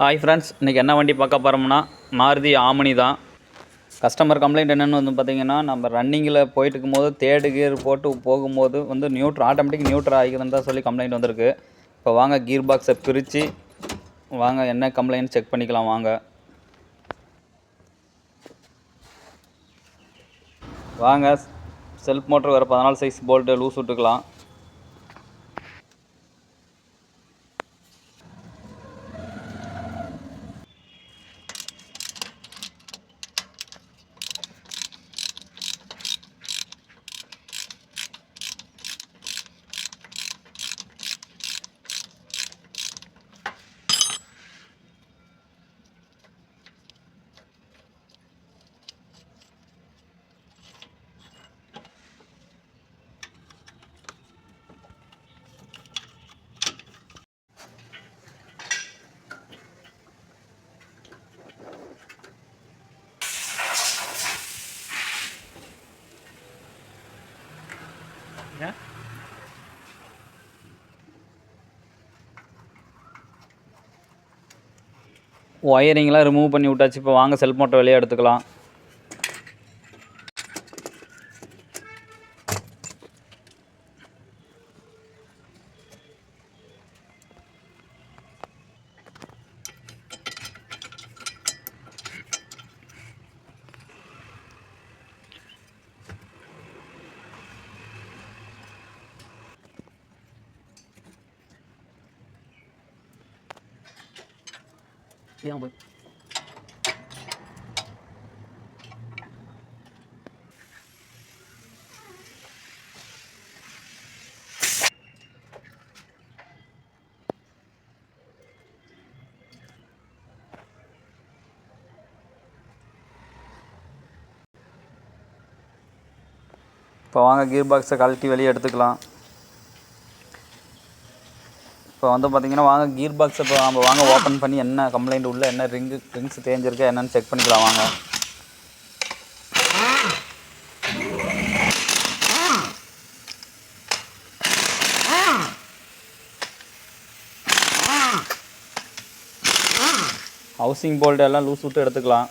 Hi friends, இன்றைக்கி என்ன வண்டி பார்க்க போகிறோம்னா மாருதி ஆமினி தான். கஸ்டமர் கம்ப்ளைண்ட் என்னென்னு வந்து பார்த்திங்கன்னா, நம்ம ரன்னிங்கில் போயிட்டு இருக்கும்போது தேர்டு கியர் போட்டு போகும்போது வந்து ஆட்டோமேட்டிக் நியூட்ரல் ஆகிக்குதுன்னு தான் சொல்லி கம்ப்ளைண்ட் வந்திருக்கு. இப்போ வாங்க கியர் பாக்ஸை பிரித்து வாங்க என்ன கம்ப்ளைண்ட் செக் பண்ணிக்கலாம். வாங்க செல்ஃப் மோட்டர் வேறு 14 சைஸ் போல்ட்டு லூஸ் விட்டுக்கலாம். ஒயரிங்லாம் ரிமூவ் பண்ணி விட்டாச்சு. இப்போ வாங்க செல்ஃப் மோட்டர் வெளியே எடுத்துக்கலாம். இப்போ வாங்க கியர் பாக்ஸை கழட்டி வெளியே எடுத்துக்கலாம். இப்போ வந்து பார்த்திங்கன்னா வாங்க கியர் பாக்ஸை இப்போ நம்ம வாங்க ஓப்பன் பண்ணி என்ன கம்ப்ளைண்ட் உள்ள என்ன ரிங்ஸ் தேஞ்சிருக்கு என்னென்னு செக் பண்ணிக்கலாம். வாங்க ஹவுசிங் போல்ட் எல்லாம் லூஸ் விட்டு எடுத்துக்கலாம்.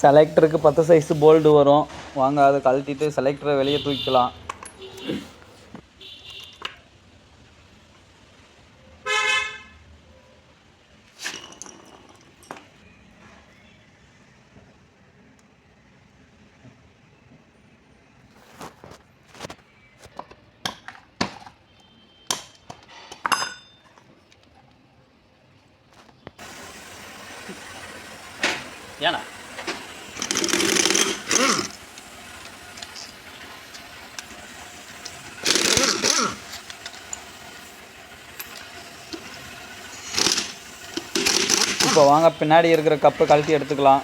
செலக்டருக்கு 10 சைஸ் போல்டு வரும். வாங்க அதை கழட்டிட்டு செலக்டரை வெளியே தூக்கிக்கலாம். ஏன்னா இப்போ வாங்க பின்னாடி இருக்கிற கப்பை கழட்டி எடுத்துக்கலாம்.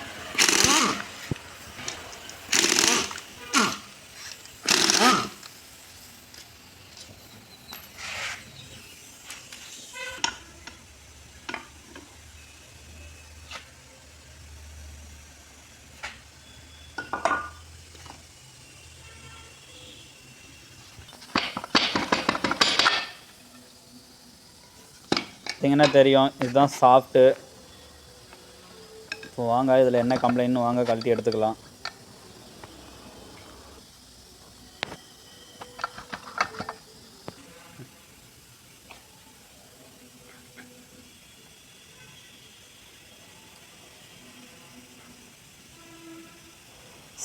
பார்த்தீங்கன்னா தெரியும், இதுதான் சாஃப்ட்டு. இப்போ வாங்க இதில் என்ன கம்ப்ளைண்ட்னு வாங்க கழட்டி எடுத்துக்கலாம்.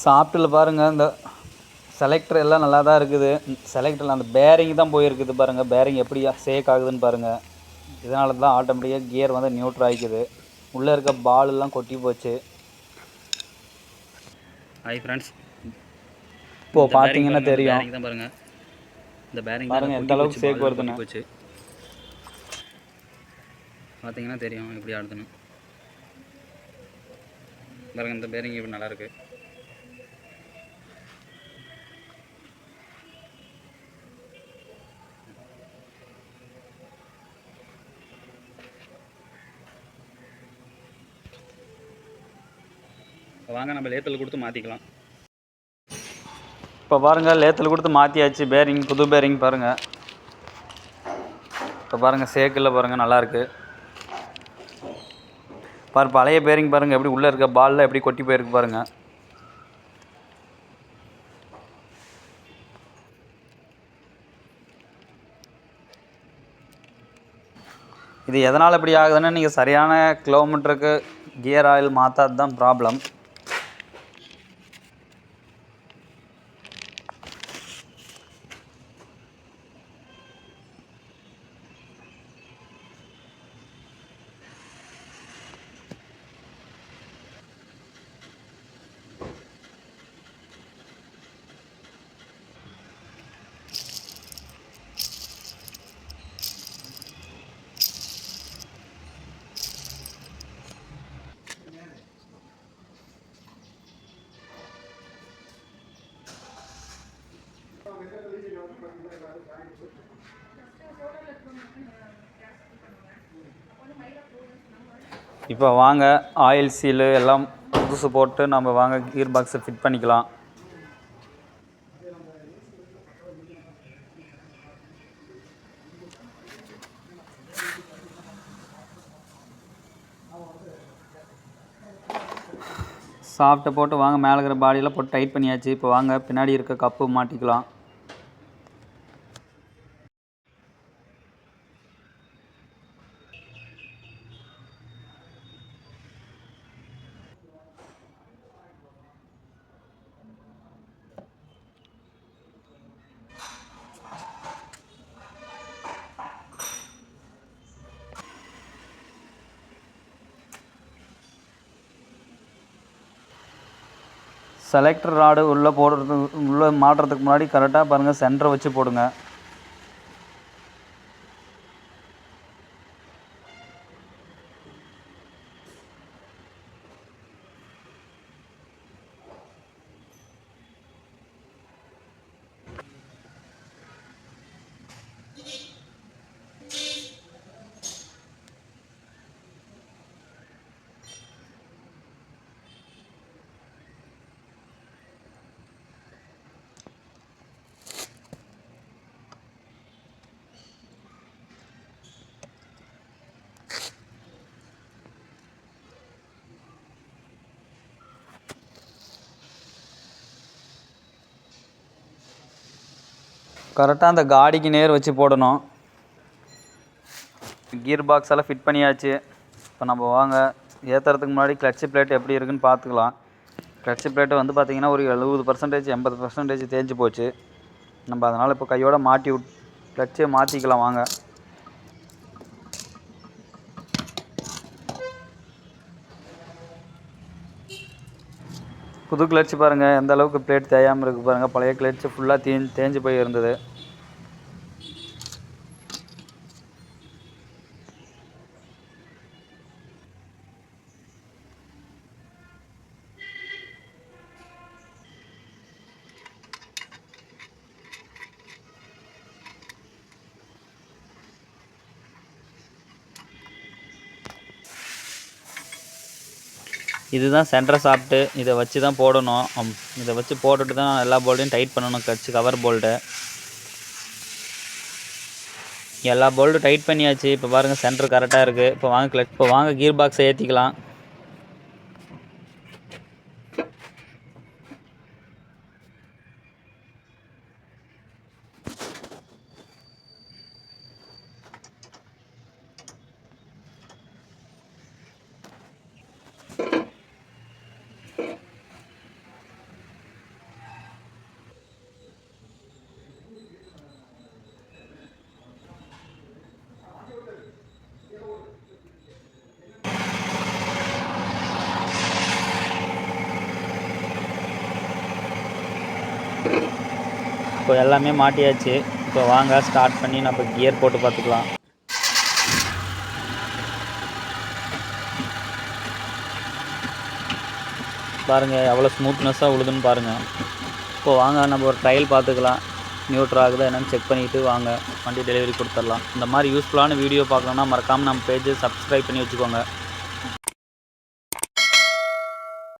சாஃப்ட்டில் பாருங்கள் இந்த செலக்டர் எல்லாம் நல்லா தான் இருக்குது. செலக்டரில் அந்த பேரிங் தான் போயிருக்குது பாருங்கள். பேரிங் எப்படி சேக் ஆகுதுன்னு பாருங்கள். இதனால தான் ஆட்டோமேட்டிக்காக கியர் வந்து நியூட்ரல் ஆகிக்குது. உள்ளே இருக்க பாலெல்லாம் கொட்டி போச்சு. ஹாய் ஃப்ரெண்ட்ஸ், இப்போது பார்த்தீங்கன்னா தெரியும் தான் பாருங்கள். இந்த பேரிங் பாருங்கள் எந்த அளவுக்கு சேக் வருதுன்னு போச்சு. பார்த்தீங்கன்னா தெரியும் எப்படி ஆடுதுன்னு பாருங்கள். இந்த பேரிங் இப்படி நல்லாயிருக்கு. வாங்க நம்ம லேத்தில் கொடுத்து மாற்றிக்கலாம். இப்போ பாருங்கள், லேத்தில் கொடுத்து மாற்றியாச்சு. பேரிங், புது பேரிங் பாருங்கள். இப்போ பாருங்கள், சேக்கில் பாருங்கள், நல்லாயிருக்கு. பழைய பேரிங் பாருங்கள், எப்படி உள்ளே இருக்க பாலில் எப்படி கொட்டி போயிருக்கு பாருங்கள். இது எதனால் இப்படி ஆகுதுன்னு நீங்கள் சரியான கிலோமீட்டருக்கு கியர் ஆயில் மாற்றாது தான் ப்ராப்ளம். இப்போ வாங்க ஆயில் சீலு எல்லாம் புதுசு போட்டு நம்ம வாங்க கீர் பாக்ஸை ஃபிட் பண்ணிக்கலாம். சாஃப்ட்டை போட்டு வாங்க மேலே இருக்கிற பாடியெல்லாம் போட்டு டைட் பண்ணியாச்சு. இப்போ வாங்க பின்னாடி இருக்க கப்பு மாட்டிக்கலாம். செலக்டர் ராடு உள்ளே மாட்டுறதுக்கு முன்னாடி கரெக்டாக பாருங்கள், சென்டரை வச்சு போடுங்க. கரெக்டாக அந்த காடிக்கு நேர் வச்சு போடணும். கியர் பாக்ஸ் எல்லாம் ஃபிட் பண்ணியாச்சு. இப்போ நம்ம வாங்க ஏற்றுறதுக்கு முன்னாடி கிளட்சி பிளேட் எப்படி இருக்குன்னு பார்த்துக்கலாம். கிளட்சி பிளேட்டு வந்து பார்த்திங்கன்னா ஒரு 70% 80% தேஞ்சு போச்சு. நம்ம அதனால் இப்போ கையோடு மாட்டி கிளட்சியை மாற்றிக்கலாம் வாங்க. புது கிளட்சி பாருங்கள் எந்த அளவுக்கு பிளேட் தேயாமல் இருக்குது பாருங்கள். பழைய கிளட்சி ஃபுல்லாக தேஞ்சு போய் இருந்தது. இதுதான் சென்டர் சாப்பிட்டு இதை வச்சு தான் போடணும். இதை வச்சு போட்டுட்டு தான் எல்லா போல்ட்டையும் டைட் பண்ணணும். கிளட்சி கவர் போல்ட்டை எல்லா போல்ட்டும் டைட் பண்ணியாச்சு. இப்போ பாருங்கள் சென்டர் கரெக்டாக இருக்குது. இப்போ வாங்க கீர் பாக்ஸை ஏற்றிக்கலாம். இப்போ எல்லாமே மாட்டியாச்சு. இப்போ வாங்க ஸ்டார்ட் பண்ணி நம்ம கியர் போட்டு பார்த்துக்கலாம். பாருங்கள் எவ்வளோ ஸ்மூத்னஸாக உழுதுன்னு பாருங்கள். இப்போ வாங்க நம்ம ஒரு ட்ரையல் பார்த்துக்கலாம். நியூட்ரல் ஆகுதா என்னென்னு செக் பண்ணிவிட்டு வாங்க வண்டி டெலிவரி கொடுத்துடலாம். இந்த மாதிரி யூஸ்ஃபுல்லான வீடியோ பார்க்கணுன்னா மறக்காமல் நம்ம பேஜை சப்ஸ்கிரைப் பண்ணி வச்சுக்கோங்க.